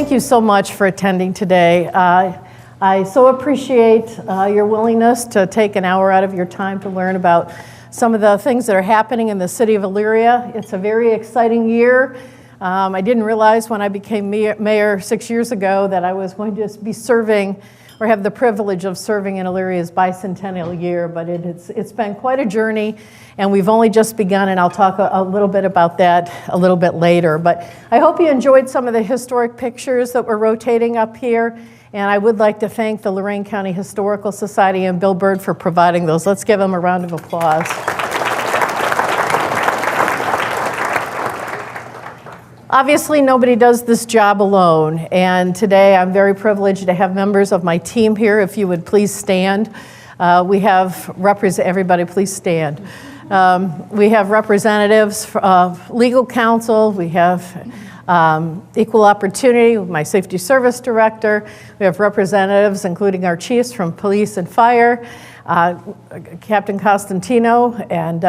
thank you so much for attending today. I so appreciate your willingness to take an hour out of your time to learn about some of the things that are happening in the city of Elyria. It's a very exciting year. I didn't realize when I became mayor 6 years ago that I was going to be serving or have the privilege of serving in Elyria's bicentennial year, but it's been quite a journey, and we've only just begun, and I'll talk a little bit about that a little bit later. But I hope you enjoyed some of the historic pictures that we're rotating up here, and I would like to thank the Lorain County Historical Society and Bill Bird for providing those. Let's give them a round of applause. Obviously, nobody does this job alone, and today I'm very privileged to have members of my team here. If you would please stand. We have everybody please stand. We have representatives of legal counsel. We have equal opportunity, my safety service director. We have representatives, including our chiefs from police and fire, Captain Costantino and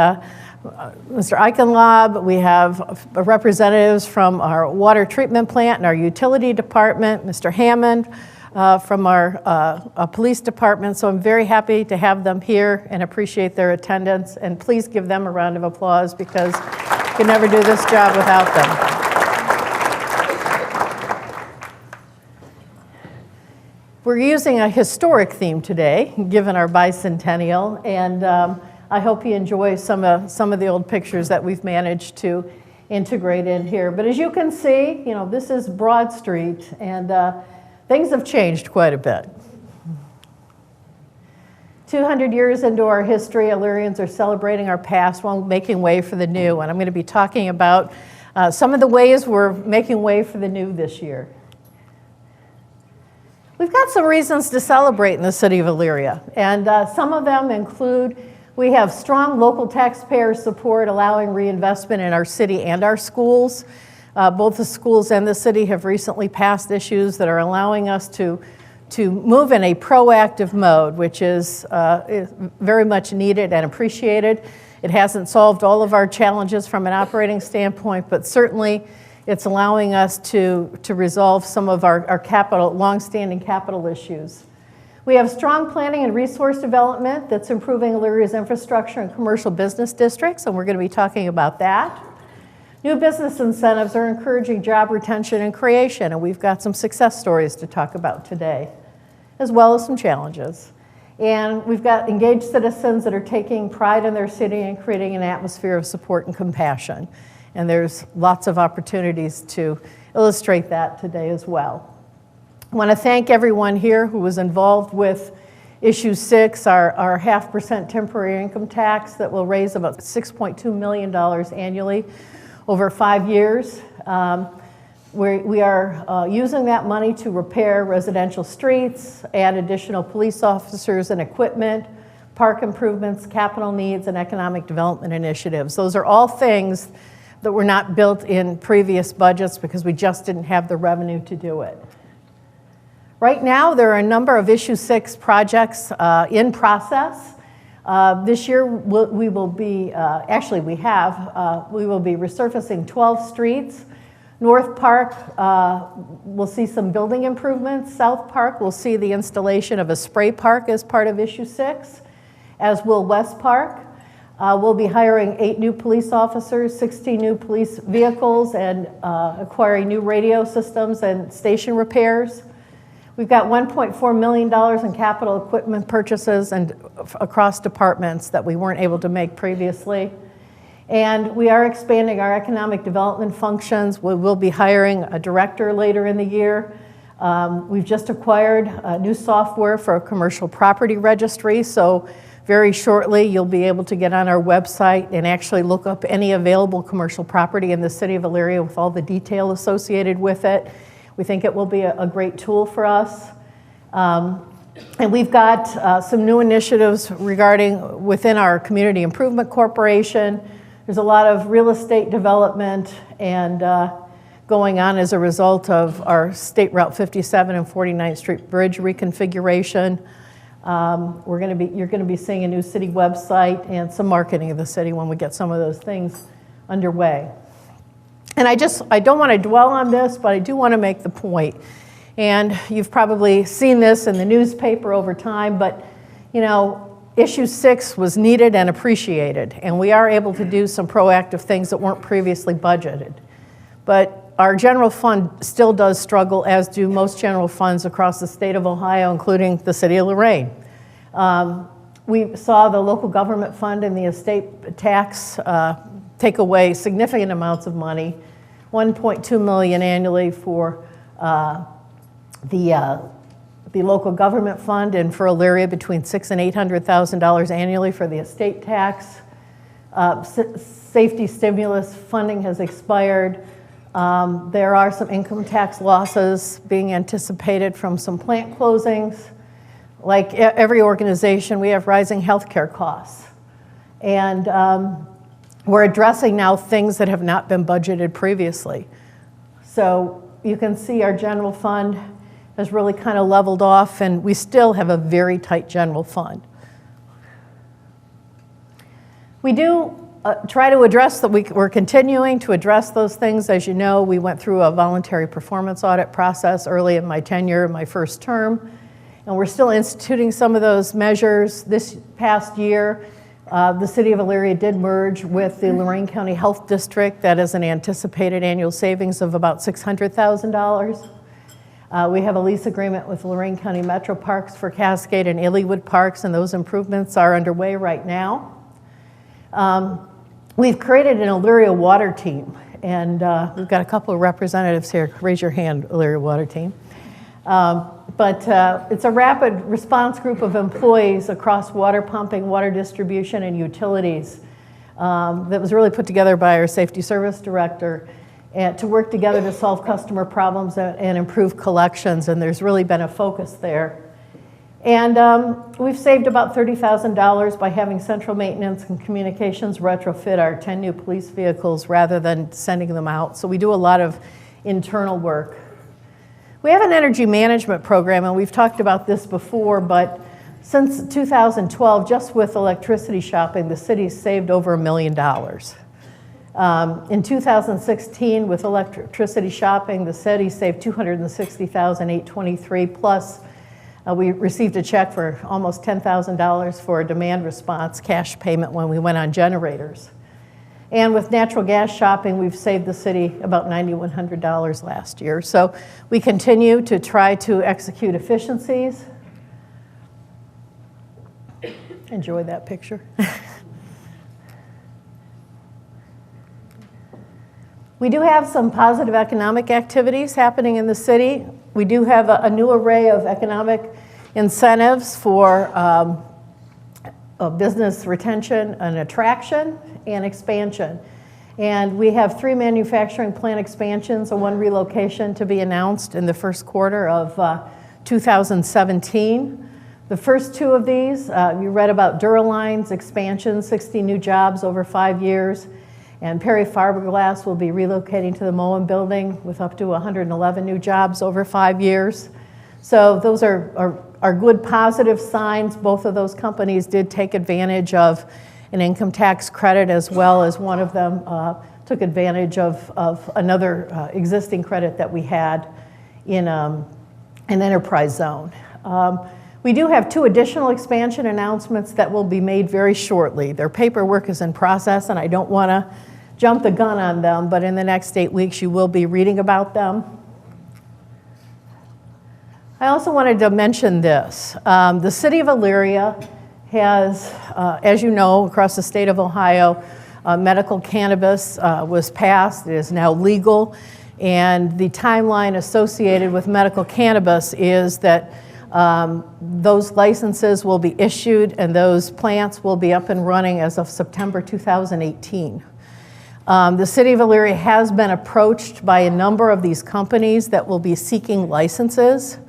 Mr. Eichenlob. We have representatives from our water treatment plant and our utility department, Mr. Hammond from our police department. So I'm very happy to have them here and appreciate their attendance. And please give them a round of applause because you can never do this job without them. We're using a historic theme today, given our bicentennial, and I hope you enjoy some of the old pictures that we've managed to integrate in here. But as you can see, this is Broad Street, and things have changed quite a bit. 200 years into our history, Illyrians are celebrating our past while making way for the new, and I'm going to be talking about some of the ways we're making way for the new this year. We've got some reasons to celebrate in the city of Elyria, and some of them include we have strong local taxpayer support allowing reinvestment in our city and our schools. Both the schools and the city have recently passed issues that are allowing us to move in a proactive mode, which is very much needed and appreciated. It hasn't solved all of our challenges from an operating standpoint, but certainly it's allowing us to resolve some of our long-standing capital issues. We have strong planning and resource development that's improving Elyria's infrastructure and commercial business districts, and we're going to be talking about that. New business incentives are encouraging job retention and creation, and we've got some success stories to talk about today, as well as some challenges. And we've got engaged citizens that are taking pride in their city and creating an atmosphere of support and compassion. And there's lots of opportunities to illustrate that today as well. I want to thank everyone here who was involved with Issue 6, our 0.5% temporary income tax that will raise about $6.2 million annually over 5 years. We are using that money to repair residential streets, add additional police officers and equipment, park improvements, capital needs, and economic development initiatives. Those are all things that were not built in previous budgets because we just didn't have the revenue to do it. Right now, there are a number of Issue 6 projects in process. This year, we will be resurfacing 12 streets. North Park, we'll see some building improvements. South Park, we'll see the installation of a spray park as part of Issue 6, as will West Park. We'll be hiring 8 new police officers, 16 new police vehicles, and acquiring new radio systems and station repairs. We've got $1.4 million in capital equipment purchases and across departments that we weren't able to make previously. And we are expanding our economic development functions. We will be hiring a director later in the year. We've just acquired new software for a commercial property registry, so very shortly you'll be able to get on our website and actually look up any available commercial property in the city of Elyria with all the detail associated with it. We think it will be a great tool for us. And we've got some new initiatives regarding within our Community Improvement Corporation. There's a lot of real estate development and going on as a result of our State Route 57 and 49th Street Bridge reconfiguration. You're going to be seeing a new city website and some marketing of the city when we get some of those things underway. And I don't want to dwell on this, but I do want to make the point. And you've probably seen this in the newspaper over time, but you know, issue 6 was needed and appreciated, and we are able to do some proactive things that weren't previously budgeted. But our general fund still does struggle, as do most general funds across the state of Ohio, including the city of Lorain. We saw the local government fund and the estate tax take away significant amounts of money, $1.2 million annually for the local government fund, and for Elyria between $600,000 and $800,000 annually for the estate tax. Safety stimulus funding has expired. There are some income tax losses being anticipated from some plant closings. Like every organization, we have rising healthcare costs. And we're addressing now things that have not been budgeted previously. So you can see our general fund has really kind of leveled off, and we still have a very tight general fund. We do try to address that. We're continuing to address those things. As you know, we went through a voluntary performance audit process early in my tenure, my first term, and we're still instituting some of those measures. This past year, the city of Elyria did merge with the Lorain County Health District. That is an anticipated annual savings of about $600,000. We have a lease agreement with Lorain County Metro Parks for Cascade and Illywood Parks, and those improvements are underway right now. We've created an Elyria Water Team, and we've got a couple of representatives here. Raise your hand, Elyria Water Team. But it's a rapid response group of employees across water pumping, water distribution, and utilities that was really put together by our safety service director and to work together to solve customer problems and improve collections, and there's really been a focus there. And we've saved about $30,000 by having central maintenance and communications retrofit our 10 new police vehicles rather than sending them out. So we do a lot of internal work. We have an energy management program, and we've talked about this before, but since 2012, just with electricity shopping, the city's saved over $1 million. In 2016, with electricity shopping, the city saved $260,823, plus we received a check for almost $10,000 for a demand response cash payment when we went on generators. And with natural gas shopping, we've saved the city about $9,100 last year. So we continue to try to execute efficiencies. Enjoy that picture. We do have some positive economic activities happening in the city. We do have a new array of economic incentives for business retention and attraction and expansion. And we have 3 manufacturing plant expansions and 1 relocation to be announced in the first quarter of 2017. The first 2 of these, you read about Duraline's expansion, 60 new jobs over 5 years. And Perry Fiberglass will be relocating to the Moen building with up to 111 new jobs over 5 years. So those are good positive signs. Both of those companies did take advantage of an income tax credit, as well as one of them took advantage of another existing credit that we had in an enterprise zone. We do have 2 additional expansion announcements that will be made very shortly. Their paperwork is in process, and I don't want to jump the gun on them, but in the next 8 weeks you will be reading about them. I also wanted to mention this. The city of Elyria has, as you know, across the state of Ohio, medical cannabis was passed. It is now legal, and the timeline associated with medical cannabis is that those licenses will be issued and those plants will be up and running as of September 2018. The city of Elyria has been approached by a number of these companies that will be seeking licenses.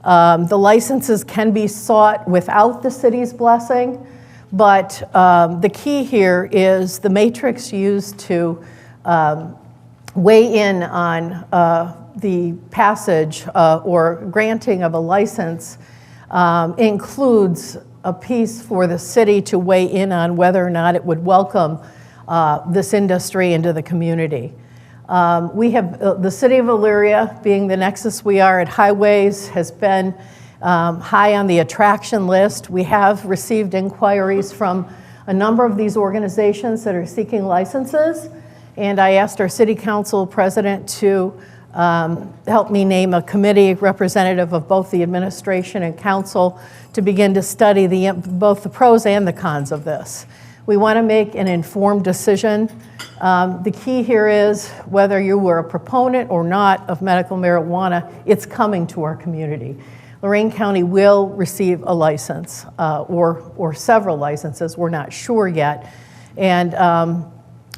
The licenses can be sought without the city's blessing, but the key here is the matrix used to weigh in on the passage or granting of a license includes a piece for the city to weigh in on whether or not it would welcome this industry into the community. We have, the city of Elyria, being the nexus we are at highways, has been high on the attraction list. We have received inquiries from a number of these organizations that are seeking licenses, and I asked our city council president to help me name a committee representative of both the administration and council to begin to study both the pros and the cons of this. We want to make an informed decision. The key here is whether you were a proponent or not of medical marijuana, it's coming to our community. Lorain County will receive a license or several licenses. We're not sure yet. And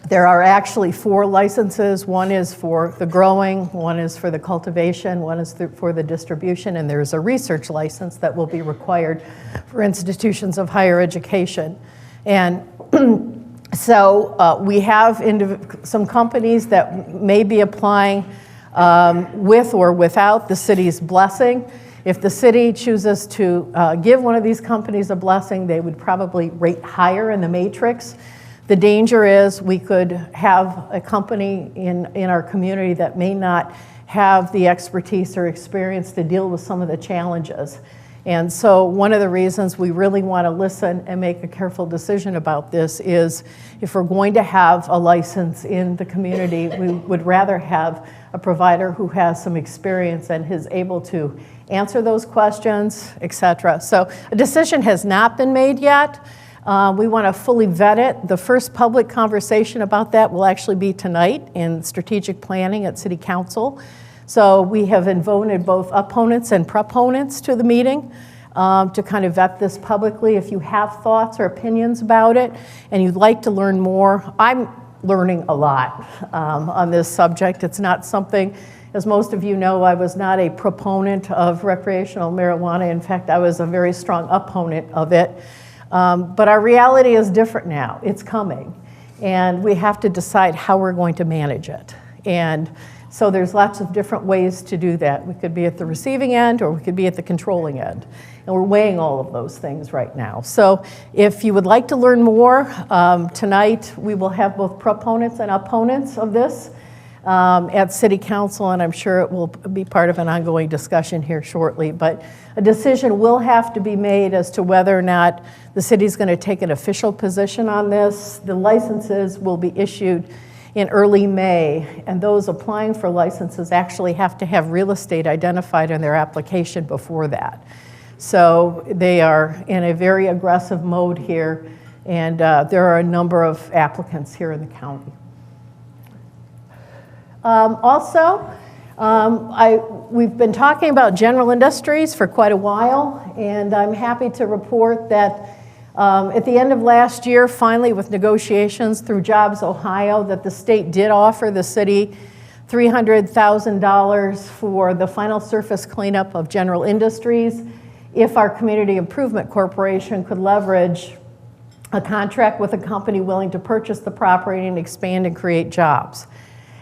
there are actually 4 licenses. One is for the growing, one is for the cultivation, one is for the distribution, and there's a research license that will be required for institutions of higher education. And so we have some companies that may be applying with or without the city's blessing. If the city chooses to give one of these companies a blessing, they would probably rate higher in the matrix. The danger is we could have a company in our community that may not have the expertise or experience to deal with some of the challenges. And so one of the reasons we really want to listen and make a careful decision about this is if we're going to have a license in the community, we would rather have a provider who has some experience and is able to answer those questions, et cetera. So a decision has not been made yet. We want to fully vet it. The first public conversation about that will actually be tonight in strategic planning at City Council. So we have invited both opponents and proponents to the meeting to kind of vet this publicly. If you have thoughts or opinions about it and you'd like to learn more, I'm learning a lot on this subject. It's not something, as most of you know, I was not a proponent of recreational marijuana. In fact, I was a very strong opponent of it. But our reality is different now. It's coming. And we have to decide how we're going to manage it. And so there's lots of different ways to do that. We could be at the receiving end or we could be at the controlling end. And we're weighing all of those things right now. So if you would like to learn more, tonight we will have both proponents and opponents of this at City Council, and I'm sure it will be part of an ongoing discussion here shortly. But a decision will have to be made as to whether or not the city's going to take an official position on this. The licenses will be issued in early May, and those applying for licenses actually have to have real estate identified in their application before that. So they are in a very aggressive mode here, and there are a number of applicants here in the county. We've been talking about general industries for quite a while, and I'm happy to report that at the end of last year, finally with negotiations through Jobs Ohio, that the state did offer the city $300,000 for the final surface cleanup of general industries if our Community Improvement Corporation could leverage a contract with a company willing to purchase the property and expand and create jobs.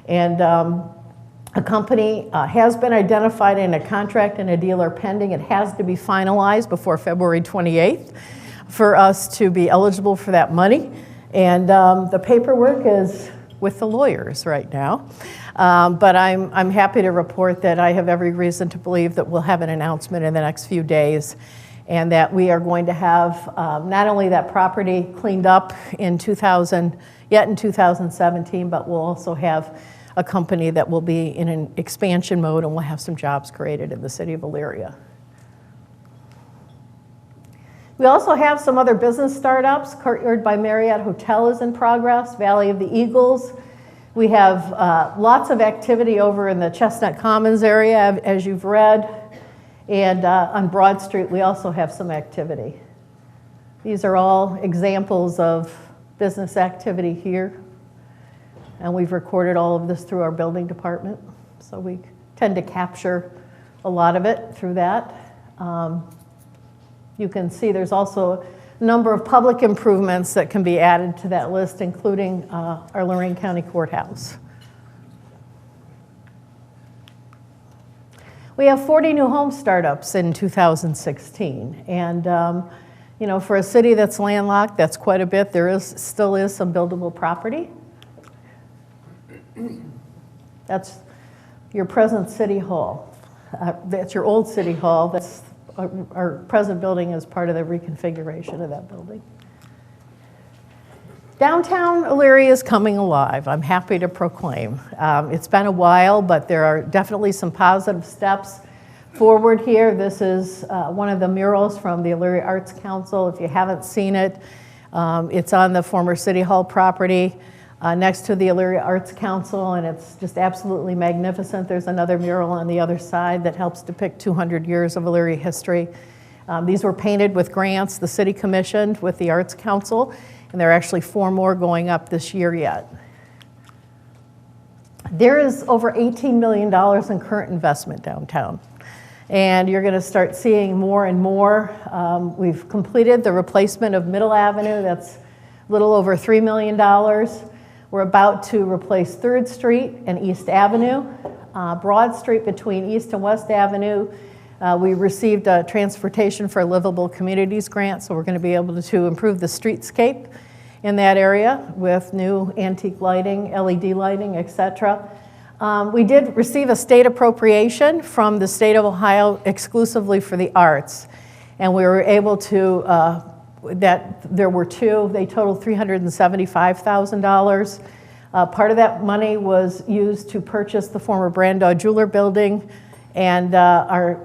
And a company has been identified in a contract and a deal are pending. It has to be finalized before February 28th for us to be eligible for that money. And the paperwork is with the lawyers right now. But I'm happy to report that I have every reason to believe that we'll have an announcement in the next few days and that we are going to have not only that property cleaned up in 2017, but we'll also have a company that will be in an expansion mode and we'll have some jobs created in the city of Elyria. We also have some other business startups. Courtyard by Marriott Hotel is in progress, Valley of the Eagles. We have lots of activity over in the Chestnut Commons area, as you've read. And on Broad Street, we also have some activity. These are all examples of business activity here. And we've recorded all of this through our building department. So we tend to capture a lot of it through that. You can see there's also a number of public improvements that can be added to that list, including our Lorain County Courthouse. We have 40 new home startups in 2016. And you know, for a city that's landlocked, that's quite a bit. There still is some buildable property. That's your present City Hall. That's your old City Hall. That's our present building is part of the reconfiguration of that building. Downtown Elyria is coming alive, I'm happy to proclaim. It's been a while, but there are definitely some positive steps forward here. This is one of the murals from the Elyria Arts Council. If you haven't seen it, it's on the former City Hall property next to the Elyria Arts Council, and it's just absolutely magnificent. There's another mural on the other side that helps depict 200 years of Elyria history. These were painted with grants the city commissioned with the Arts Council, and there are actually 4 more going up this year yet. There is over $18 million in current investment downtown, and you're going to start seeing more and more. We've completed the replacement of Middle Avenue. That's a little over $3 million. We're about to replace 3rd Street and East Avenue. Broad Street between East and West Avenue. We received a Transportation for Livable Communities grant, so we're going to be able to improve the streetscape in that area with new antique lighting, LED lighting, etc. We did receive a state appropriation from the state of Ohio exclusively for the arts, and we were able to, there were 2, they totaled $375,000. Part of that money was used to purchase the former Brandeau Jeweler building, and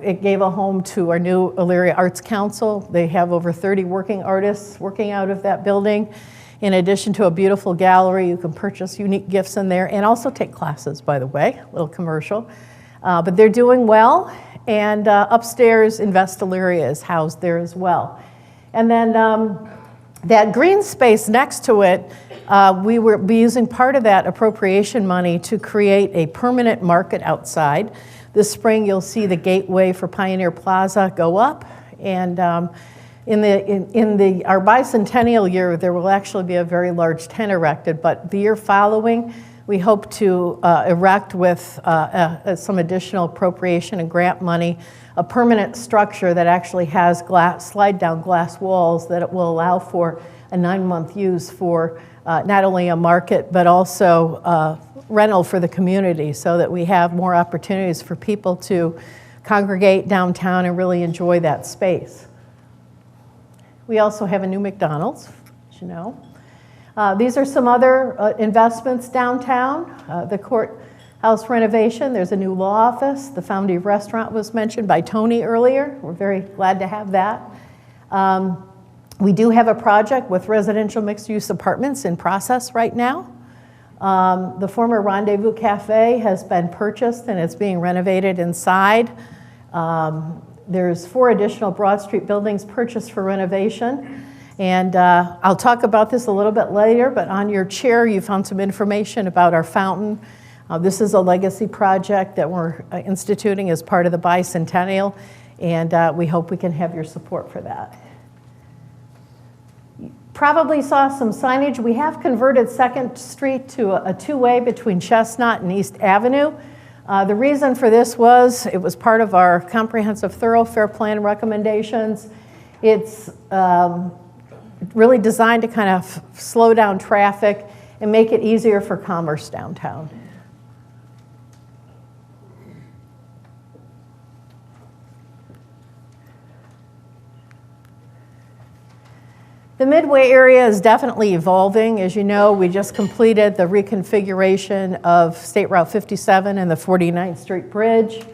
it gave a home to our new Elyria Arts Council. They have over 30 working artists working out of that building. In addition to a beautiful gallery, you can purchase unique gifts in there and also take classes, by the way, a little commercial. But they're doing well, and upstairs, Invest Elyria is housed there as well. And then that green space next to it, we will be using part of that appropriation money to create a permanent market outside. This spring, you'll see the gateway for Pioneer Plaza go up, and in our bicentennial year, there will actually be a very large tent erected, but the year following, we hope to erect with some additional appropriation and grant money, a permanent structure that actually has slide-down glass walls that it will allow for a 9-month use for not only a market, but also rental for the community, so that we have more opportunities for people to congregate downtown and really enjoy that space. We also have a new McDonald's, as you know. These are some other investments downtown. The courthouse renovation, there's a new law office. The Foundy Restaurant was mentioned by Tony earlier. We're very glad to have that. We do have a project with residential mixed-use apartments in process right now. The former Rendezvous Cafe has been purchased and it's being renovated inside. There's 4 additional Broad Street buildings purchased for renovation. And I'll talk about this a little bit later, but on your chair you found some information about our fountain. This is a legacy project that we're instituting as part of the bicentennial, and we hope we can have your support for that. You probably saw some signage. We have converted 2nd Street to a 2-way between Chestnut and East Avenue. The reason for this was it was part of our comprehensive thoroughfare plan recommendations. It's really designed to kind of slow down traffic and make it easier for commerce downtown. The Midway area is definitely evolving. As you know, we just completed the reconfiguration of State Route 57 and the 49th Street Bridge.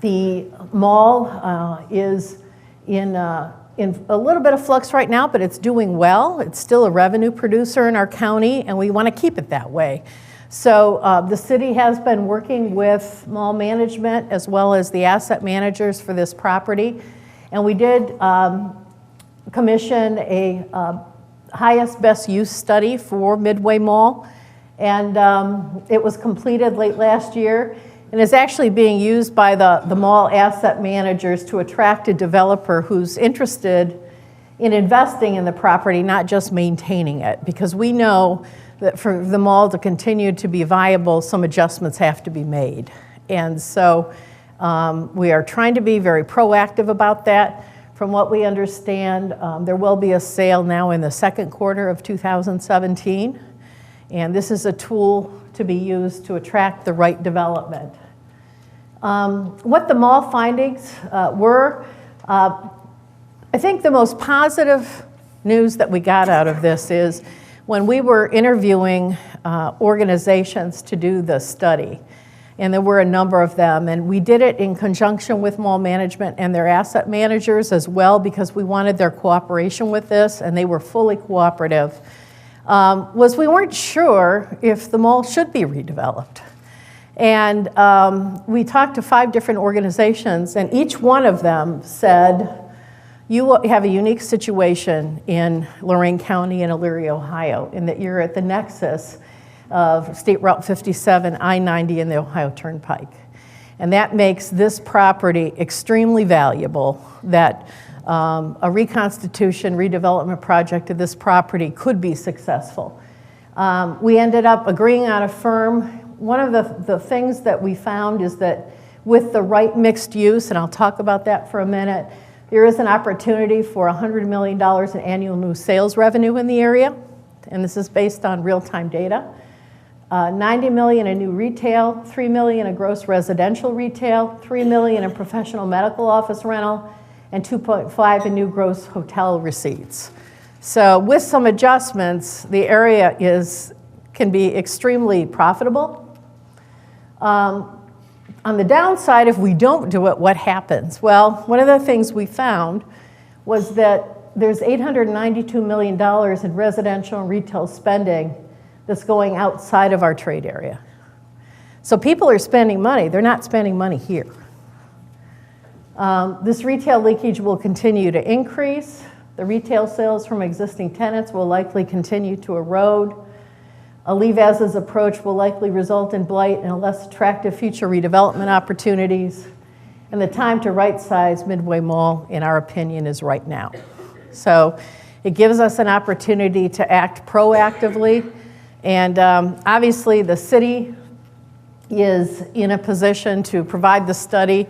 The mall is in a little bit of flux right now, but it's doing well. It's still a revenue producer in our county, and we want to keep it that way. So the city has been working with mall management as well as the asset managers for this property, and we did commission a highest best use study for Midway Mall, and it was completed late last year, and is actually being used by the mall asset managers to attract a developer who's interested in investing in the property, not just maintaining it, because we know that for the mall to continue to be viable, some adjustments have to be made. And so we are trying to be very proactive about that. From what we understand, there will be a sale now in the 2nd quarter of 2017. And this is a tool to be used to attract the right development. What the mall findings were, I think the most positive news that we got out of this is when we were interviewing organizations to do the study, and there were a number of them, and we did it in conjunction with mall management and their asset managers as well, because we wanted their cooperation with this, and they were fully cooperative, was we weren't sure if the mall should be redeveloped. And we talked to 5 different organizations, and each one of them said, you have a unique situation in Lorain County and Elyria, Ohio, in that you're at the nexus of State Route 57, I-90, and the Ohio Turnpike. And that makes this property extremely valuable, that a reconstitution, redevelopment project of this property could be successful. We ended up agreeing on a firm. One of the things that we found is that with the right mixed use, and I'll talk about that for a minute, there is an opportunity for $100 million in annual new sales revenue in the area, and this is based on real-time data. $90 million in new retail, $3 million in gross residential retail, $3 million in professional medical office rental, and $2.5 in new gross hotel receipts. So with some adjustments, the area can be extremely profitable. On the downside, if we don't do it, what happens? Well, one of the things we found was that there's $892 million in residential and retail spending that's going outside of our trade area. So people are spending money. They're not spending money here. This retail leakage will continue to increase. The retail sales from existing tenants will likely continue to erode. Alivaz's approach will likely result in blight and less attractive future redevelopment opportunities. And the time to right-size Midway Mall, in our opinion, is right now. So it gives us an opportunity to act proactively. And obviously, the city is in a position to provide the study.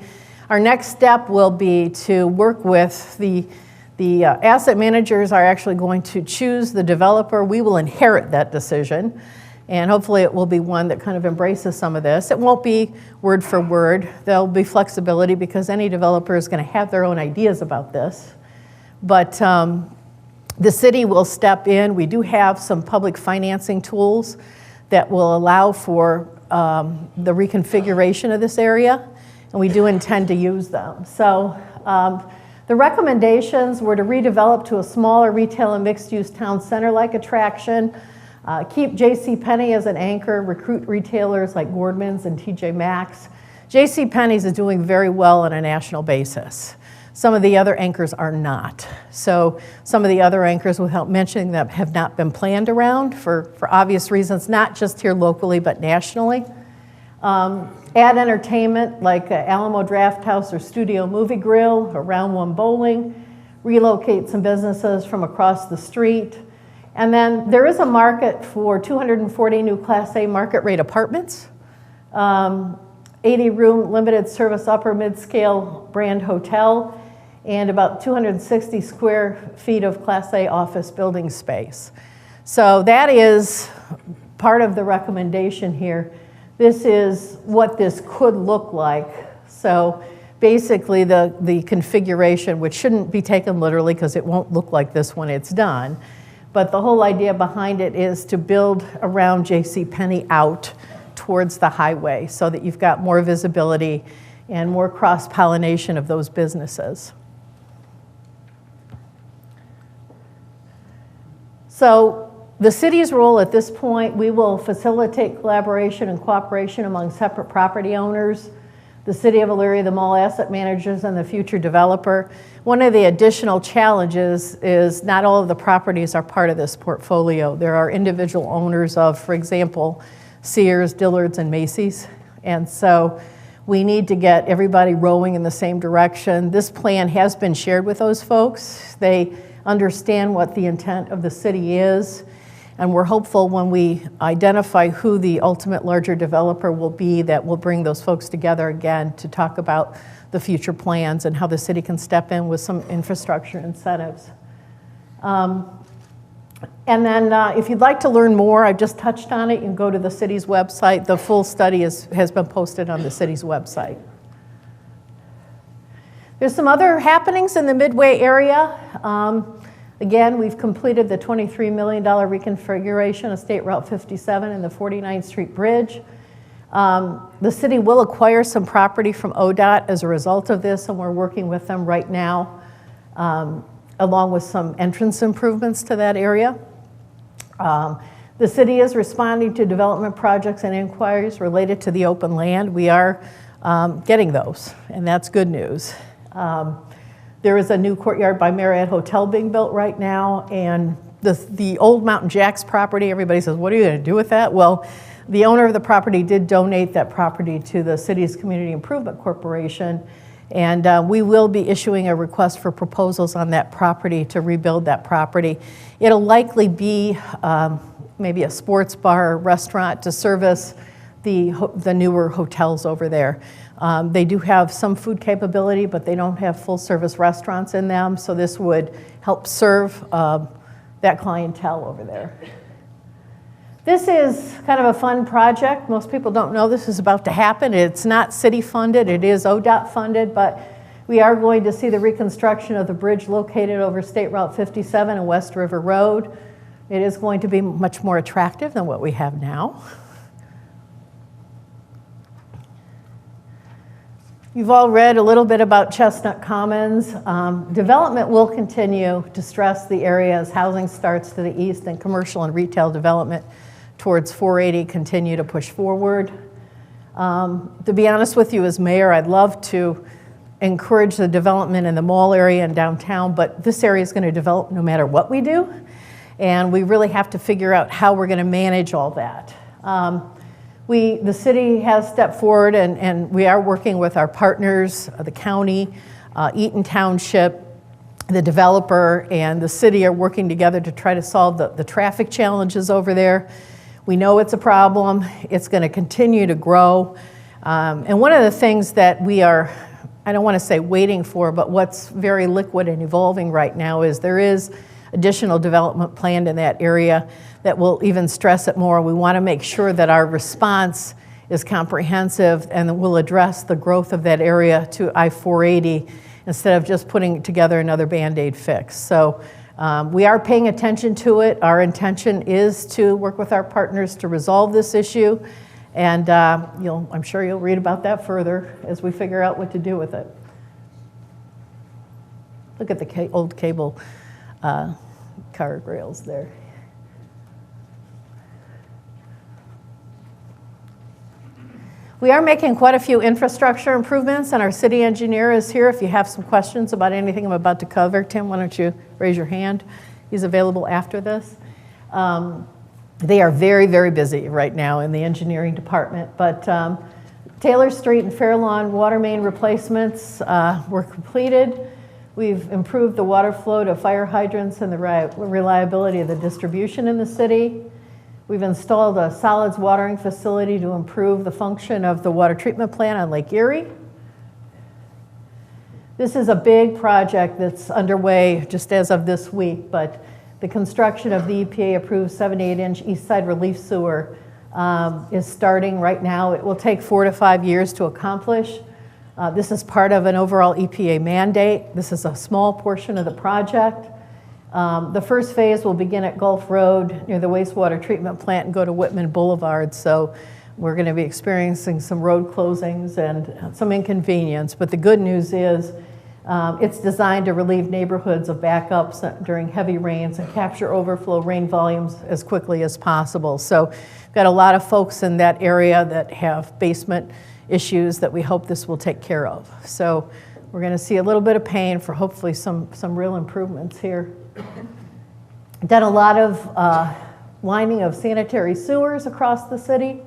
Our next step will be to work with the asset managers are actually going to choose the developer. We will inherit that decision, and hopefully it will be one that kind of embraces some of this. It won't be word for word. There'll be flexibility because any developer is going to have their own ideas about this. But the city will step in. We do have some public financing tools that will allow for the reconfiguration of this area, and we do intend to use them. So the recommendations were to redevelop to a smaller retail and mixed-use town center-like attraction, keep JCPenney as an anchor, recruit retailers like Gordman's and TJ Maxx. JCPenney's is doing very well on a national basis. Some of the other anchors are not. So some of the other anchors, without mentioning them, have not been planned around for obvious reasons, not just here locally, but nationally. Add entertainment like Alamo Draft House or Studio Movie Grill or Round One Bowling. Relocate some businesses from across the street. And then there is a market for 240 new Class A market rate apartments, 80-room limited service upper mid-scale brand hotel, and about 260 square feet of Class A office building space. So that is part of the recommendation here. This is what this could look like. So basically the configuration, which shouldn't be taken literally because it won't look like this when it's done, but the whole idea behind it is to build around JCPenney out towards the highway so that you've got more visibility and more cross-pollination of those businesses. So the city's role at this point, we will facilitate collaboration and cooperation among separate property owners, the City of Elyria, the mall asset managers, and the future developer. One of the additional challenges is not all of the properties are part of this portfolio. There are individual owners of, for example, Sears, Dillard's, and Macy's. And so we need to get everybody rowing in the same direction. This plan has been shared with those folks. They understand what the intent of the city is. And we're hopeful when we identify who the ultimate larger developer will be that we'll bring those folks together again to talk about the future plans and how the city can step in with some infrastructure incentives. And then if you'd like to learn more, I've just touched on it, you can go to the city's website. The full study has been posted on the city's website. There's some other happenings in the Midway area. Again, we've completed the $23 million reconfiguration of State Route 57 and the 49th Street Bridge. The city will acquire some property from ODOT as a result of this, and we're working with them right now, along with some entrance improvements to that area. The city is responding to development projects and inquiries related to the open land. We are getting those, and that's good news. There is a new Courtyard by Marriott hotel being built right now, and the old Mountain Jacks property, everybody says, what are you going to do with that? Well, the owner of the property did donate that property to the city's Community Improvement Corporation, and we will be issuing a request for proposals on that property to rebuild that property. It'll likely be maybe a sports bar or restaurant to service the newer hotels over there. They do have some food capability, but they don't have full service restaurants in them, so this would help serve that clientele over there. This is kind of a fun project. Most people don't know this is about to happen. It's not city funded, it is ODOT funded, but we are going to see the reconstruction of the bridge located over State Route 57 and West River Road. It is going to be much more attractive than what we have now. You've all read a little bit about Chestnut Commons. Development will continue to stress the area as housing starts to the east and commercial and retail development towards 480 continue to push forward. To be honest with you, as mayor, I'd love to encourage the development in the mall area and downtown, but this area is going to develop no matter what we do, and we really have to figure out how we're going to manage all that. The city has stepped forward, and we are working with our partners, the county, Eaton Township, the developer, and the city are working together to try to solve the traffic challenges over there. We know it's a problem. It's going to continue to grow. And one of the things that we are, I don't want to say waiting for, but what's very liquid and evolving right now is there is additional development planned in that area that will even stress it more. We want to make sure that our response is comprehensive and will address the growth of that area to I-480 instead of just putting together another Band-Aid fix. So we are paying attention to it. Our intention is to work with our partners to resolve this issue, and I'm sure you'll read about that further as we figure out what to do with it. Look at the old cable car rails there. We are making quite a few infrastructure improvements, and our city engineer is here. If you have some questions about anything I'm about to cover, Tim, why don't you raise your hand? He's available after this. They are very, very busy right now in the engineering department, but Taylor Street and Fairlawn water main replacements were completed. We've improved the water flow to fire hydrants and the reliability of the distribution in the city. We've installed a solids watering facility to improve the function of the water treatment plant on Lake Erie. This is a big project that's underway just as of this week, but the construction of the EPA-approved 78-inch East Side Relief Sewer is starting right now. It will take 4 to 5 years to accomplish. This is part of an overall EPA mandate. This is a small portion of the project. The first phase will begin at Gulf Road near the wastewater treatment plant and go to Whitman Boulevard. So we're going to be experiencing some road closings and some inconvenience. But the good news is it's designed to relieve neighborhoods of backups during heavy rains and capture overflow rain volumes as quickly as possible. So we've got a lot of folks in that area that have basement issues that we hope this will take care of. So we're going to see a little bit of pain for hopefully some real improvements here. Done a lot of lining of sanitary sewers across the city,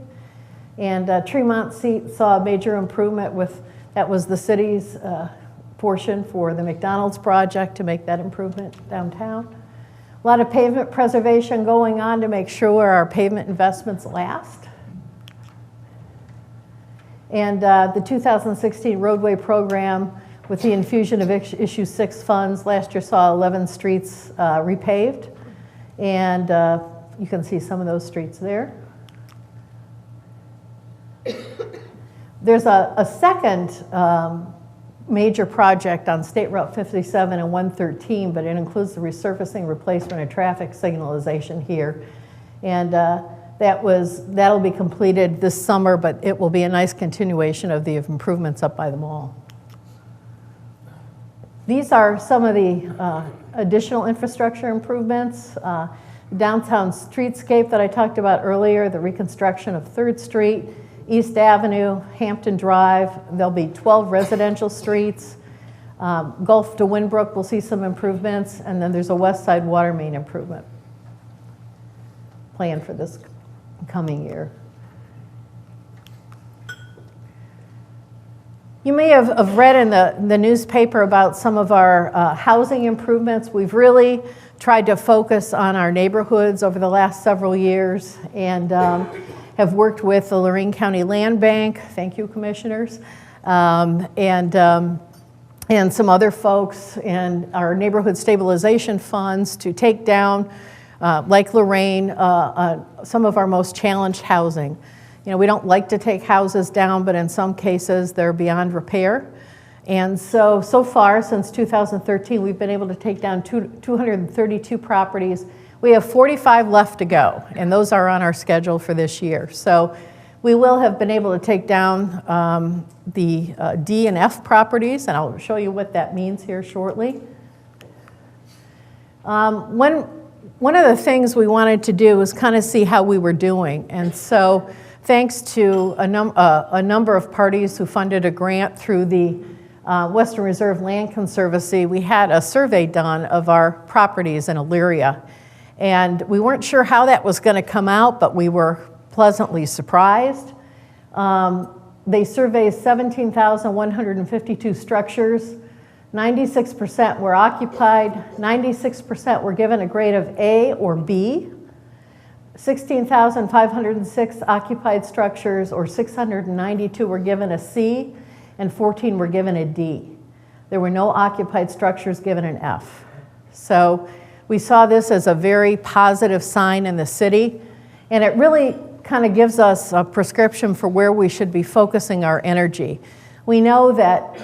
and Tremont Seat saw a major improvement with, that was the city's portion for the McDonald's project to make that improvement downtown. A lot of pavement preservation going on to make sure our pavement investments last. And the 2016 roadway program with the infusion of Issue 6 funds last year saw 11 streets repaved. And you can see some of those streets there. There's a second major project on State Route 57 and 113, but it includes the resurfacing, replacement, and traffic signalization here. And that'll be completed this summer, but it will be a nice continuation of the improvements up by the mall. These are some of the additional infrastructure improvements. Downtown streetscape that I talked about earlier, the reconstruction of 3rd Street, East Avenue, Hampton Drive. There'll be 12 residential streets. Gulf to Winbrook will see some improvements, and then there's a West Side water main improvement planned for this coming year. You may have read in the newspaper about some of our housing improvements. We've really tried to focus on our neighborhoods over the last several years, and have worked with the Lorraine County Land Bank, thank you, commissioners, and some other folks, and our neighborhood stabilization funds to take down, like Lorraine, some of our most challenged housing. You know, we don't like to take houses down, but in some cases they're beyond repair. And so far, since 2013, we've been able to take down 232 properties. We have 45 left to go, and those are on our schedule for this year. So we will have been able to take down the D and F properties, and I'll show you what that means here shortly. One of the things we wanted to do was kind of see how we were doing, and so thanks to a number of parties who funded a grant through the Western Reserve Land Conservancy, we had a survey done of our properties in Elyria. And we weren't sure how that was going to come out, but we were pleasantly surprised. They surveyed 17,152 structures. 96% were occupied. 96% were given a grade of A or B. 16,506 occupied structures, or 692, were given a C, and 14 were given a D. There were no occupied structures given an F. So we saw this as a very positive sign in the city, and it really kind of gives us a prescription for where we should be focusing our energy. We know that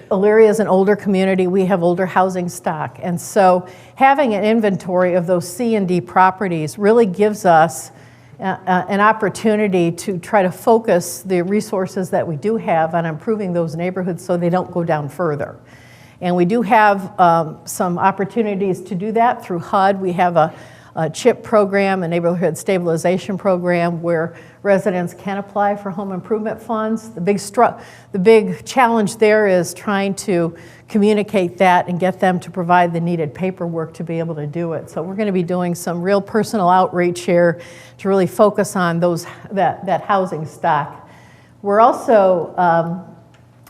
Elyria is an older community, we have older housing stock, and so having an inventory of those C and D properties really gives us an opportunity to try to focus the resources that we do have on improving those neighborhoods so they don't go down further. And we do have some opportunities to do that through HUD. We have a CHIP program, a neighborhood stabilization program, where residents can apply for home improvement funds. The big challenge there is trying to communicate that and get them to provide the needed paperwork to be able to do it. So we're going to be doing some real personal outreach here to really focus on that housing stock. We're also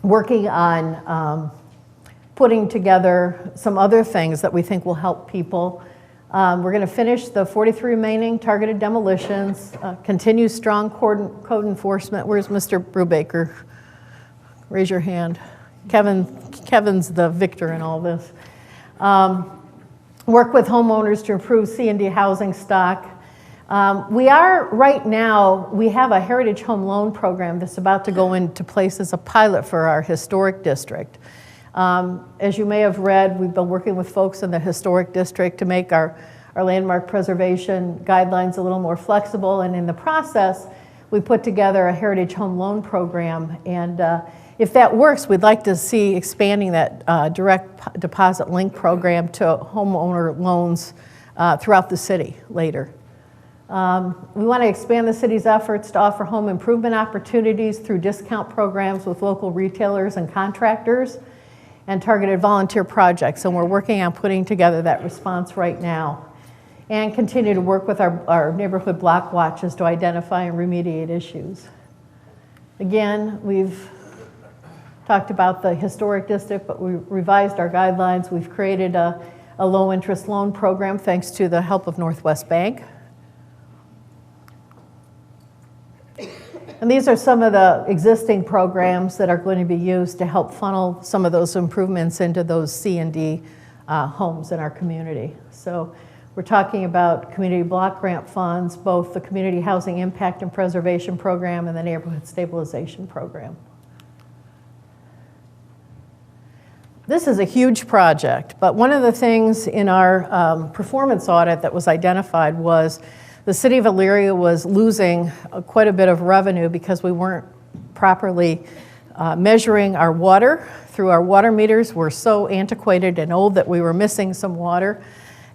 working on putting together some other things that we think will help people. We're going to finish the 43 remaining targeted demolitions, continue strong code enforcement. Where's Mr. Brubaker? Raise your hand. Kevin's the victor in all this. Work with homeowners to improve C&D housing stock. We have a Heritage Home Loan Program that's about to go into place as a pilot for our historic district. As you may have read, we've been working with folks in the historic district to make our landmark preservation guidelines a little more flexible, and in the process, we put together a Heritage Home Loan Program, and if that works, we'd like to see expanding that direct deposit link program to homeowner loans throughout the city later. We want to expand the city's efforts to offer home improvement opportunities through discount programs with local retailers and contractors, and targeted volunteer projects, and we're working on putting together that response right now, and continue to work with our neighborhood block watches to identify and remediate issues. Again, we've talked about the historic district, but we revised our guidelines. We've created a low interest loan program thanks to the help of Northwest Bank. And these are some of the existing programs that are going to be used to help funnel some of those improvements into those C and D homes in our community. So We're talking about community block grant funds, both the Community Housing Impact and Preservation Program and the Neighborhood Stabilization Program. This is a huge project, but one of the things in our performance audit that was identified was the city of Elyria was losing quite a bit of revenue because we weren't properly measuring our water through our water meters. We're so antiquated and old that we were missing some water.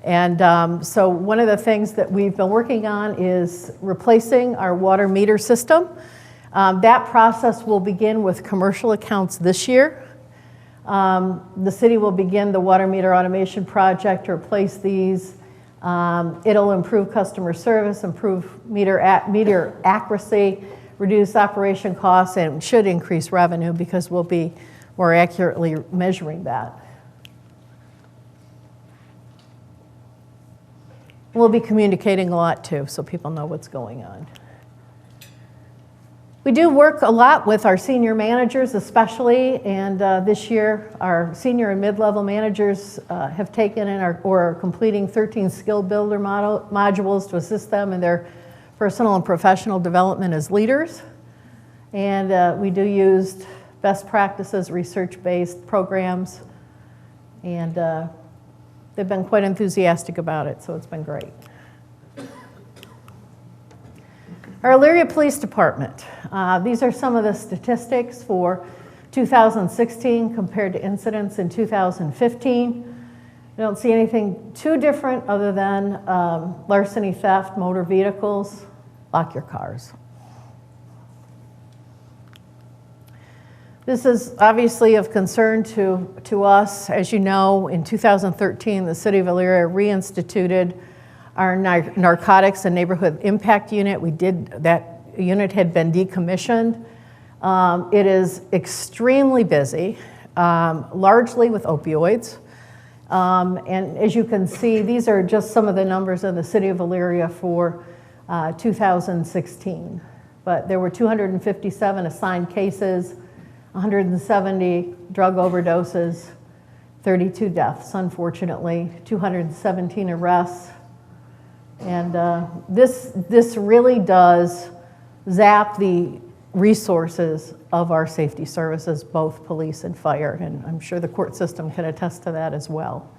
And so one of the things that we've been working on is replacing our water meter system. That process will begin with commercial accounts this year. The city will begin the water meter automation project to replace these. It'll improve customer service, improve meter accuracy, reduce operation costs, and should increase revenue because we'll be more accurately measuring that. We'll be communicating a lot too, so people know what's going on. We do work a lot with our senior managers especially, and this year our senior and mid-level managers have taken in or are completing 13 skill builder modules to assist them in their personal and professional development as leaders. And we do use best practices, research-based programs, and they've been quite enthusiastic about it, so it's been great. Our Elyria Police Department. These are some of the statistics for 2016 compared to incidents in 2015. I don't see anything too different other than larceny, theft, motor vehicles. Lock your cars. This is obviously of concern to us. As you know, in 2013, the city of Elyria reinstituted our Narcotics and Neighborhood Impact Unit. That unit had been decommissioned. It is extremely busy, largely with opioids. And as you can see, these are just some of the numbers in the city of Elyria for 2016. But there were 257 assigned cases, 170 drug overdoses, 32 deaths, unfortunately, 217 arrests. And this really does zap the resources of our safety services, both police and fire, and I'm sure the court system can attest to that as well.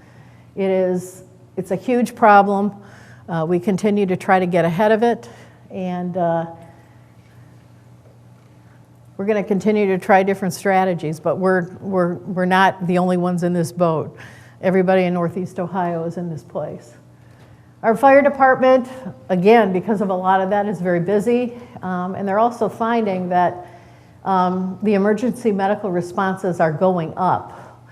It's a huge problem. We continue to try to get ahead of it, and we're going to continue to try different strategies, but we're not the only ones in this boat. Everybody in Northeast Ohio is in this place. Our fire department, again, because of a lot of that, is very busy, and they're also finding that the emergency medical responses are going up.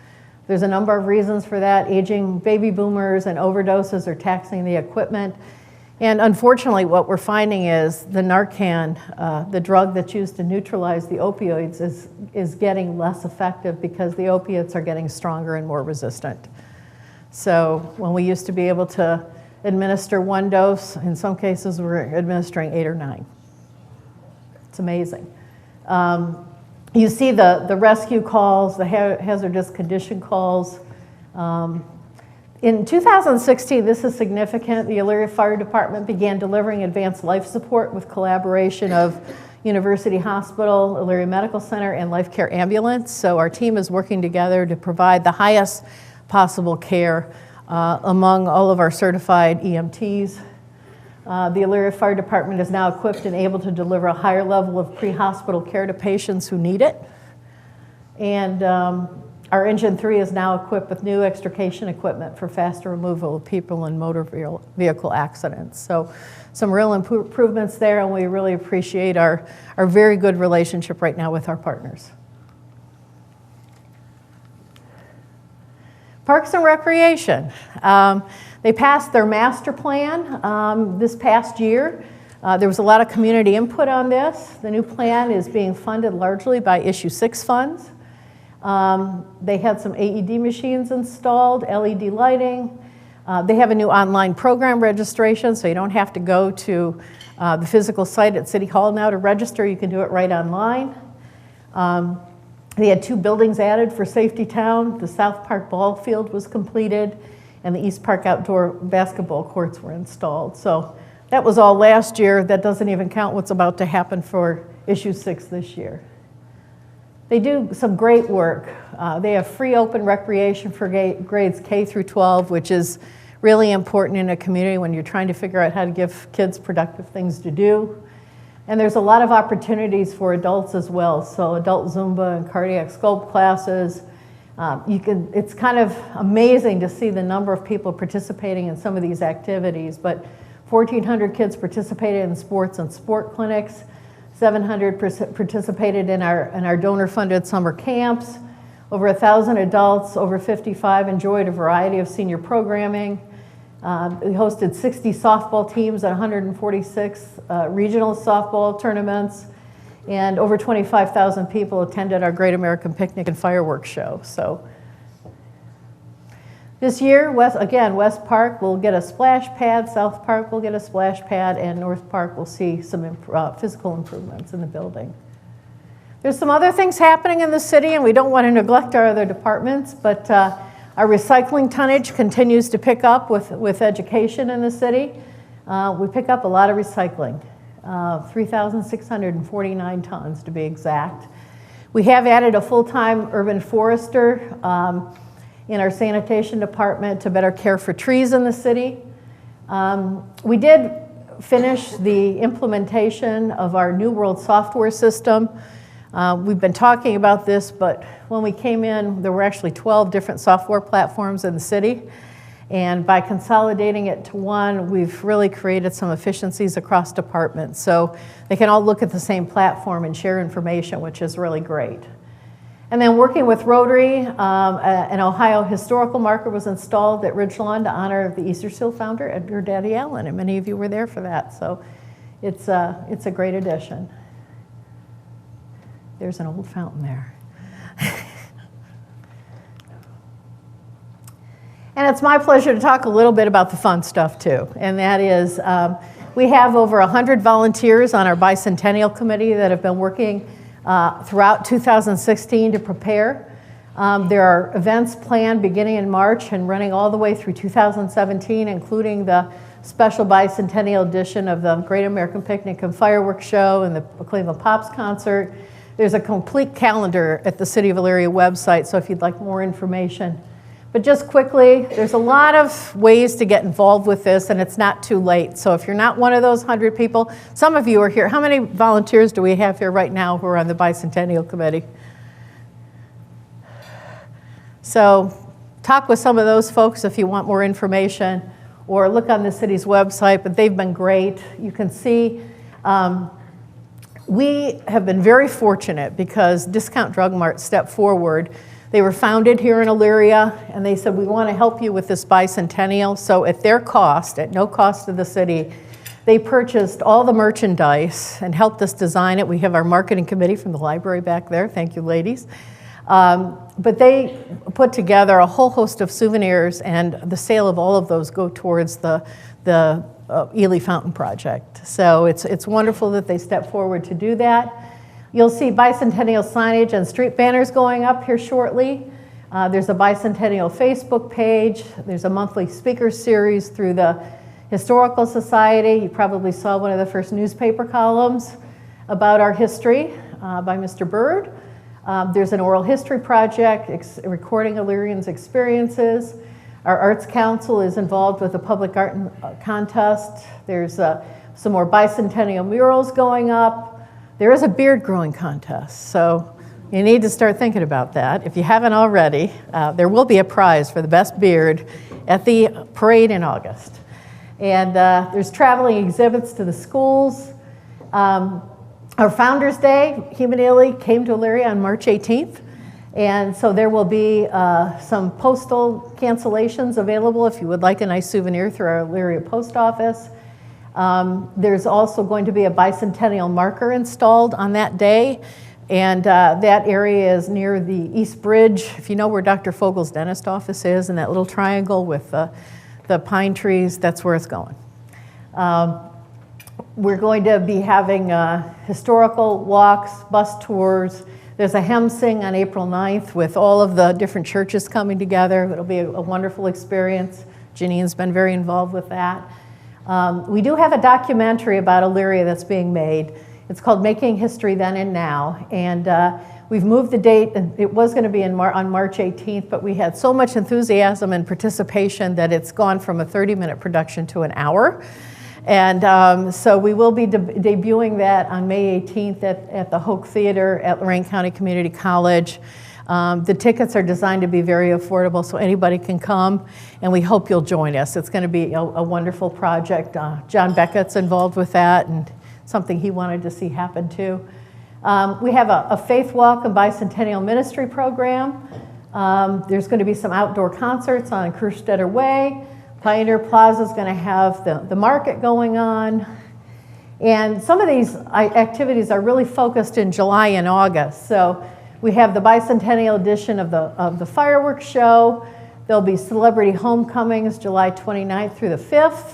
There's a number of reasons for that. Aging baby boomers and overdoses are taxing the equipment. And unfortunately, what we're finding is the Narcan, the drug that's used to neutralize the opioids, is getting less effective because the opiates are getting stronger and more resistant. So when we used to be able to administer one dose, in some cases we're administering 8 or 9. It's amazing. You see the rescue calls, the hazardous condition calls. In 2016, this is significant, the Elyria Fire Department began delivering advanced life support with collaboration of University Hospital, Elyria Medical Center, and Life Care Ambulance. So our team is working together to provide the highest possible care among all of our certified EMTs. The Elyria Fire Department is now equipped and able to deliver a higher level of pre-hospital care to patients who need it. And our Engine 3 is now equipped with new extrication equipment for faster removal of people in motor vehicle accidents. So some real improvements there, and we really appreciate our very good relationship right now with our partners. Parks and Recreation. They passed their master plan this past year. There was a lot of community input on this. The new plan is being funded largely by Issue 6 funds. They had some AED machines installed, LED lighting. They have a new online program registration, so you don't have to go to the physical site at City Hall now to register. You can do it right online. They had 2 buildings added for Safety Town. The South Park ball field was completed, and the East Park outdoor basketball courts were installed. So that was all last year. That doesn't even count what's about to happen for issue 6 this year. They do some great work. They have free open recreation for grades K through 12, which is really important in a community when you're trying to figure out how to give kids productive things to do. And there's a lot of opportunities for adults as well. So adult Zumba and cardiac sculpt classes. It's kind of amazing to see the number of people participating in some of these activities, but 1,400 kids participated in sports and sport clinics. 700 participated in our donor-funded summer camps. Over 1,000 adults over 55 enjoyed a variety of senior programming. We hosted 60 softball teams at 146 regional softball tournaments, and over 25,000 people attended our Great American Picnic and Fireworks Show. So this year, West Park will get a splash pad, South Park will get a splash pad, and North Park will see some physical improvements in the building. There's some other things happening in the city, and we don't want to neglect our other departments, but our recycling tonnage continues to pick up with education in the city. We pick up a lot of recycling, 3,649 tons to be exact. We have added a full-time urban forester in our sanitation department to better care for trees in the city. We did finish the implementation of our New World software system. We've been talking about this, but when we came in, there were actually 12 different software platforms in the city. And by consolidating it to one, we've really created some efficiencies across departments. So they can all look at the same platform and share information, which is really great. And then working with Rotary, an Ohio historical marker was installed at Ridgelawn to honor the Easter Seal founder, Edgar Daddy Allen, and many of you were there for that. So it's a great addition. There's an old fountain there. And it's my pleasure to talk a little bit about the fun stuff too. And that is, we have over 100 volunteers on our Bicentennial Committee that have been working throughout 2016 to prepare. There are events planned beginning in March and running all the way through 2017, including the special bicentennial edition of the Great American Picnic and Fireworks Show and the Cleveland Pops concert. There's a complete calendar at the City of Elyria website, so if you'd like more information. But just quickly, there's a lot of ways to get involved with this, and it's not too late. So if you're not one of those 100 people, some of you are here. How many volunteers do we have here right now who are on the Bicentennial Committee? So talk with some of those folks if you want more information, or look on the city's website, but they've been great. You can see we have been very fortunate because Discount Drug Mart stepped forward. They were founded here in Elyria, and they said, we want to help you with this bicentennial. So at their cost, at no cost to the city, they purchased all the merchandise and helped us design it. We have our marketing committee from the library back there. Thank you, ladies. But they put together a whole host of souvenirs, and the sale of all of those go towards the Ely Fountain Project. So it's wonderful that they stepped forward to do that. You'll see bicentennial signage and street banners going up here shortly. There's a bicentennial Facebook page. There's a monthly speaker series through the Historical Society. You probably saw one of the first newspaper columns about our history by Mr. Bird. There's an oral history project recording Illyrians' experiences. Our Arts Council is involved with a public art contest. There's some more bicentennial murals going up. There is a beard growing contest, so you need to start thinking about that. If you haven't already, there will be a prize for the best beard at the parade in August. And there's traveling exhibits to the schools. Our Founders Day, Human Ely came to Elyria on March 18th. And so there will be some postal cancellations available if you would like a nice souvenir through our Elyria post office. There's also going to be a bicentennial marker installed on that day. And that area is near the East Bridge. If you know where Dr. Fogel's dentist office is, and that little triangle with the pine trees, that's where it's going. We're going to be having historical walks, bus tours. There's a hymn sing on April 9th with all of the different churches coming together. It'll be a wonderful experience. Janine's been very involved with that. We do have a documentary about Elyria that's being made. It's called Making History Then and Now, and we've moved the date, and it was going to be on March 18th, but we had so much enthusiasm and participation that it's gone from a 30-minute production to an hour. And so we will be debuting that on May 18th at the Hoke Theater at Lorraine County Community College. The tickets are designed to be very affordable, so anybody can come, and we hope you'll join us. It's going to be a wonderful project. John Beckett's involved with that, and something he wanted to see happen too. We have a Faith Walk and Bicentennial Ministry program. There's going to be some outdoor concerts on Kerstetter Way. Pioneer Plaza is going to have the market going on. And some of these activities are really focused in July and August. So we have the bicentennial edition of the fireworks show. There'll be celebrity homecomings July 29th through the 5th.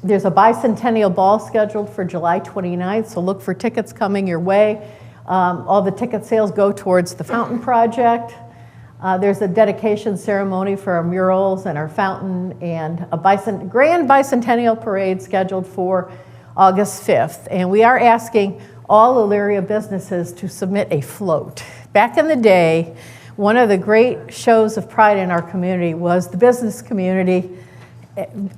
There's a bicentennial ball scheduled for July 29th, so look for tickets coming your way. All the ticket sales go towards the fountain project. There's a dedication ceremony for our murals and our fountain, and a grand bicentennial parade scheduled for August 5th. And we are asking all Elyria businesses to submit a float. Back in the day, one of the great shows of pride in our community was the business community.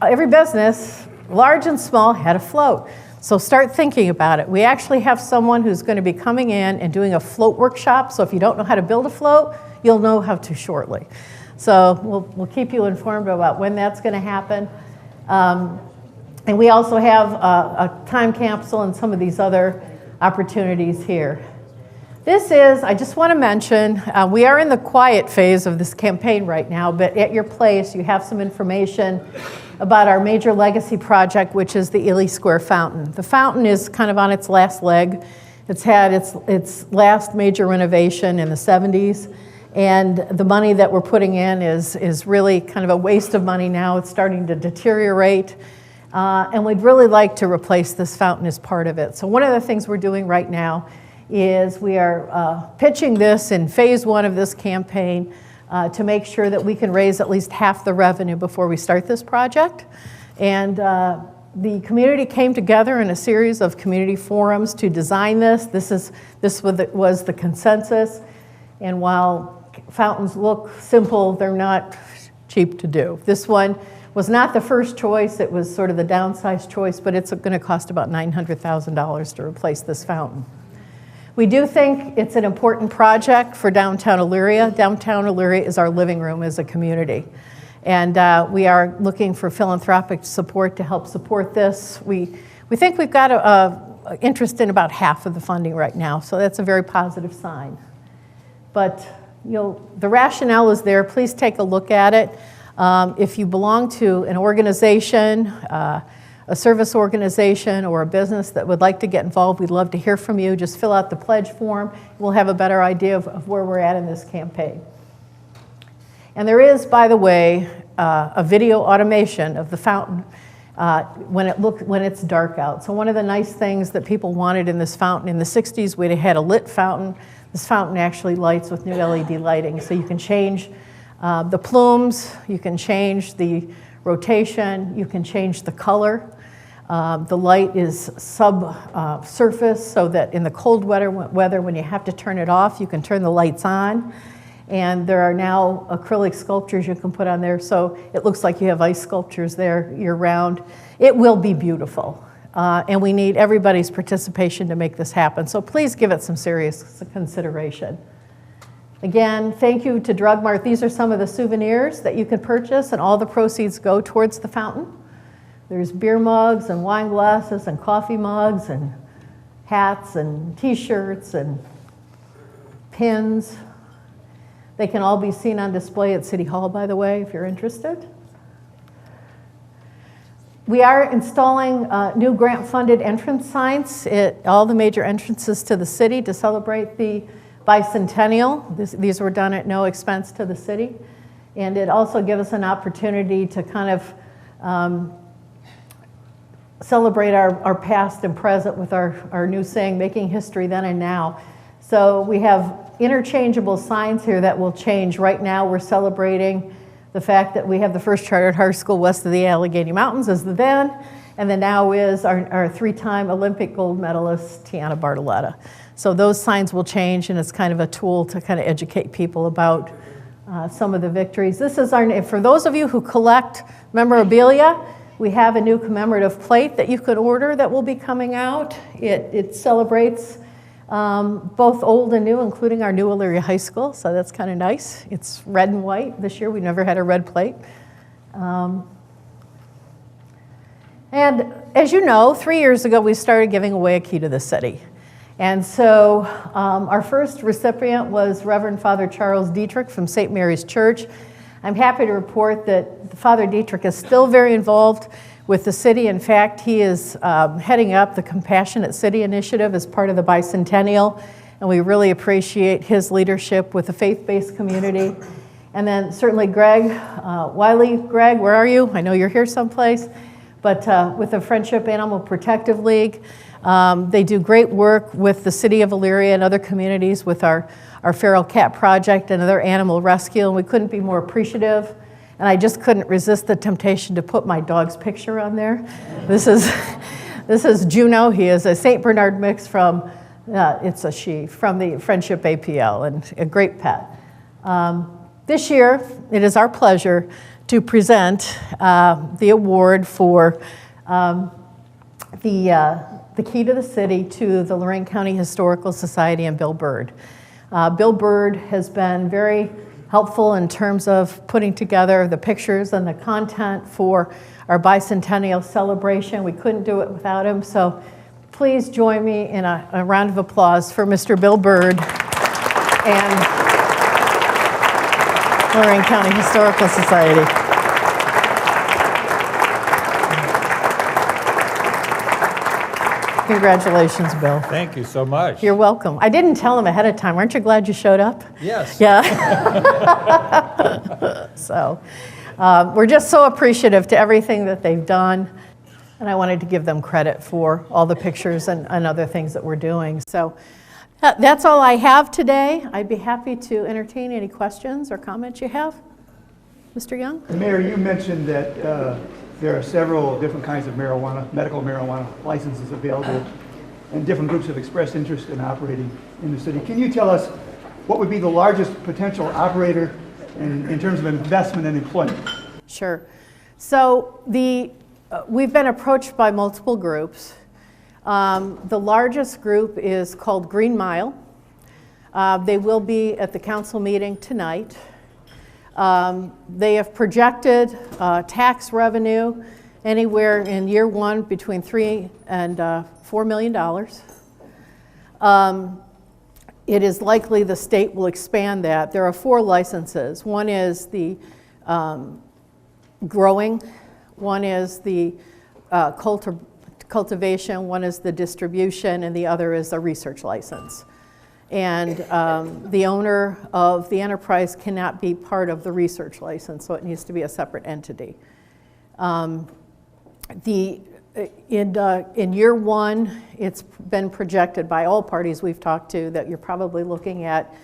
Every business, large and small, had a float. So start thinking about it. We actually have someone who's going to be coming in and doing a float workshop. So if you don't know how to build a float, you'll know how to shortly. So we'll keep you informed about when that's going to happen. And we also have a time capsule and some of these other opportunities here. I just want to mention, we are in the quiet phase of this campaign right now, but at your place you have some information about our major legacy project, which is the Ely Square Fountain. The fountain is kind of on its last leg. It's had its last major renovation in the 70s, and the money that we're putting in is really kind of a waste of money now. It's starting to deteriorate, and we'd really like to replace this fountain as part of it. So one of the things we're doing right now is we are pitching this in phase 1 of this campaign to make sure that we can raise at least half the revenue before we start this project. And the community came together in a series of community forums to design this. This was the consensus. And while fountains look simple, they're not cheap to do. This one was not the first choice. It was sort of the downsized choice, but it's going to cost about $900,000 to replace this fountain. We do think it's an important project for downtown Elyria. Downtown Elyria is our living room as a community. And we are looking for philanthropic support to help support this. We think we've got an interest in about half of the funding right now, so that's a very positive sign. But the rationale is there. Please take a look at it. If you belong to an organization, a service organization, or a business that would like to get involved, we'd love to hear from you. Just fill out the pledge form. We'll have a better idea of where we're at in this campaign. And there is, by the way, a video automation of the fountain when it's dark out. So one of the nice things that people wanted in this fountain, in the 60s, we had a lit fountain. This fountain actually lights with new LED lighting. So you can change the plumes, you can change the rotation, you can change the color. The light is subsurface, so that in the cold weather, when you have to turn it off, you can turn the lights on. And there are now acrylic sculptures you can put on there, so it looks like you have ice sculptures there year-round. It will be beautiful, and we need everybody's participation to make this happen. So please give it some serious consideration. Again, thank you to Drug Mart. These are some of the souvenirs that you can purchase, and all the proceeds go towards the fountain. There's beer mugs and wine glasses and coffee mugs and hats and t-shirts and pins. They can all be seen on display at City Hall, by the way, if you're interested. We are installing new grant-funded entrance signs at all the major entrances to the city to celebrate the bicentennial. These were done at no expense to the city. And it also gives us an opportunity to kind of celebrate our past and present with our new saying, making history then and now. So we have interchangeable signs here that will change. Right now we're celebrating the the fact that we have the first chartered high school west of the Allegheny Mountains as the then, and the now is our three-time Olympic gold medalist, Tiana Bartoletta. So those signs will change, and it's kind of a tool to kind of educate people about some of the victories. This is for those of you who collect memorabilia, we have a new commemorative plate that you could order that will be coming out. It celebrates both old and new, including our new Elyria High School, so that's kind of nice. It's red and white this year. We never had a red plate. And as you know, 3 years ago, we started giving away a key to the city. And so our first recipient was Reverend Father Charles Dietrich from St. Mary's Church. I'm happy to report that Father Dietrich is still very involved with the city. In fact, he is heading up the Compassionate City Initiative as part of the Bicentennial, and we really appreciate his leadership with the faith-based community. And then certainly Greg Wiley. Greg, where are you? I know you're here someplace. But with the Friendship Animal Protective League, they do great work with the city of Elyria and other communities with our feral cat project and other animal rescue, and we couldn't be more appreciative. And I just couldn't resist the temptation to put my dog's picture on there. This is Juno. He is a St. Bernard mix from, it's a she, from the Friendship APL, and a great pet. This year, it is our pleasure to present the award for the key to the city to the Lorraine County Historical Society and Bill Bird. Bill Bird has been very helpful in terms of putting together the pictures and the content for our bicentennial celebration. We couldn't do it without him, so please join me in a round of applause for Mr. Bill Bird and Lorraine County Historical Society. Congratulations, Bill. Thank you so much. You're welcome. I didn't tell him ahead of time. Aren't you glad you showed up? Yes. Yeah. So we're just so appreciative to everything that they've done, and I wanted to give them credit for all the pictures and other things that we're doing. So that's all I have today. I'd be happy to entertain any questions or comments you have. Mr. Young? Mayor, you mentioned that there are several different kinds of marijuana, medical marijuana licenses available, and different groups have expressed interest in operating in the city. Can you tell us what would be the largest potential operator in terms of investment and employment? Sure. So we've been approached by multiple groups. The largest group is called Green Mile. They will be at the council meeting tonight. They have projected tax revenue anywhere in year one between $3 and $4 million. It is likely the state will expand that. There are 4 licenses. One is the growing, one is the cultivation, one is the distribution, and the other is a research license. And the owner of the enterprise cannot be part of the research license, so it needs to be a separate entity. In year one, it's been projected by all parties we've talked to that you're probably looking at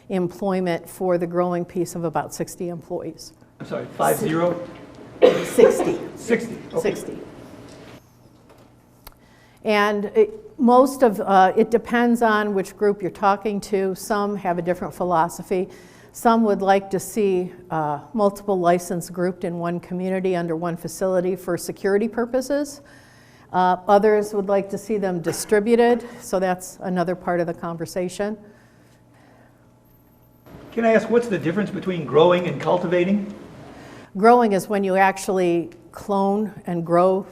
employment for the growing piece of about 60 employees. I'm sorry, 50? 60. 60. Okay. 60. And it depends on which group you're talking to. Some have a different philosophy. Some would like to see multiple licenses grouped in one community under one facility for security purposes. Others would like to see them distributed, so that's another part of the conversation. Can I ask, what's the difference between growing and cultivating? Growing is when you actually clone and grow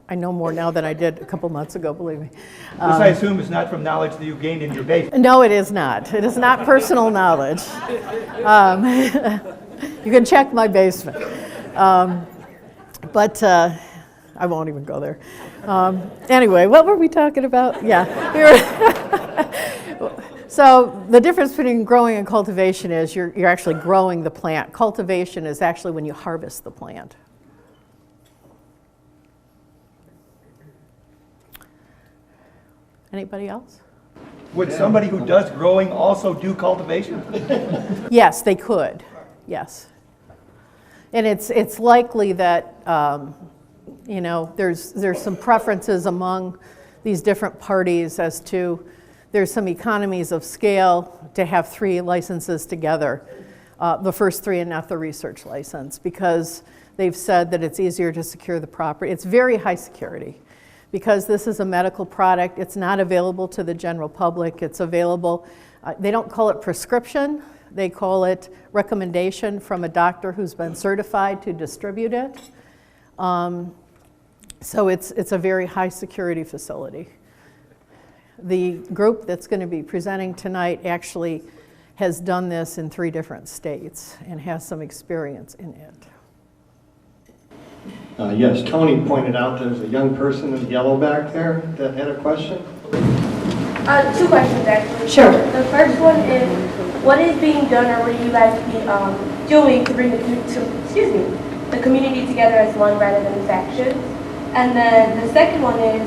I know more now than I did a couple months ago, believe me. This, I assume, is not from knowledge that you gained in your basement. No, it is not. It is not personal knowledge. You can check my basement. But I won't even go there. Anyway, what were we talking about? Yeah. So the difference between growing and cultivation is you're actually growing the plant. Cultivation is actually when you harvest the plant. Anybody else? Would somebody who does growing also do cultivation? Yes, they could. Yes. And it's likely that, you know, there's some preferences among these different parties as to, there's some economies of scale to have 3 licenses together, the first 3 and not the research license, because they've said that it's easier to secure the property. It's very high security. Because this is a medical product, it's not available to the general public. It's available, they don't call it prescription, they call it recommendation from a doctor who's been certified to distribute it. So it's a very high security facility. The group that's going to be presenting tonight actually has done this in 3 different states and has some experience in it. Yes, Tony pointed out there's a young person in yellow back there that had a question. 2 questions actually. Sure. The first one is, what is being done or what are you guys doing to bring the community together as one rather than factions? And then the second one is,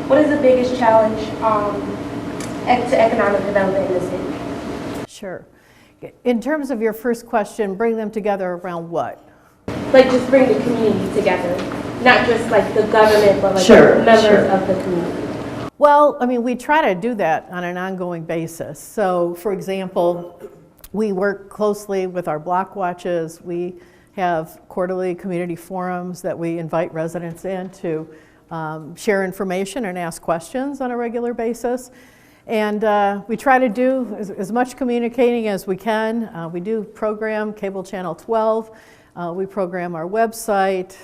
what is the biggest challenge to economic development in the city? Sure. In terms of your first question, bring them together around what? Like just bring the community together, not just like the government, but like members of the community. Well, I mean, we try to do that on an ongoing basis. So, for example, we work closely with our block watches. We have quarterly community forums that we invite residents in to share information and ask questions on a regular basis. And we try to do as much communicating as we can. We do program Cable Channel 12. We program our website.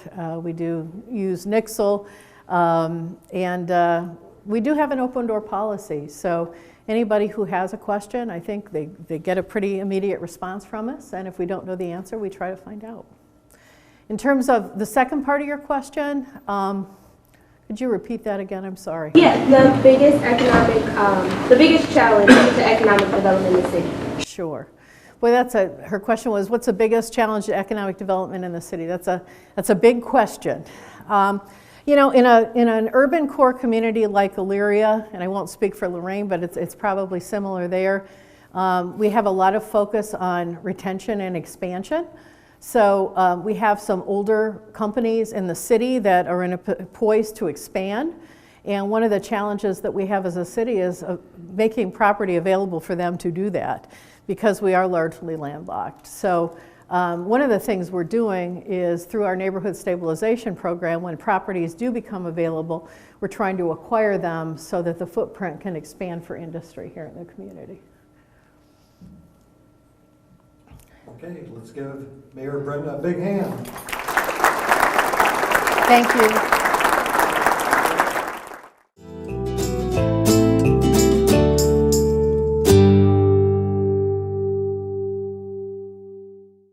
We do use Nixle. And we do have an open door policy. So anybody who has a question, I think they get a pretty immediate response from us. And if we don't know the answer, we try to find out. In terms of the second part of your question, could you repeat that again? I'm sorry. Yeah, the biggest challenge to economic development in the city. Sure. Well, her question was, what's the biggest challenge to economic development in the city? That's a big question. You know, in an urban core community like Elyria, and I won't speak for Lorraine, but it's probably similar there, we have a lot of focus on retention and expansion. So we have some older companies in the city that are in a poise to expand. And one of the challenges that we have as a city is making property available for them to do that, because we are largely landlocked. So one of the things we're doing is through our neighborhood stabilization program, when properties do become available, we're trying to acquire them so that the footprint can expand for industry here in the community. Okay, let's give Mayor Brenda a big hand. Thank you.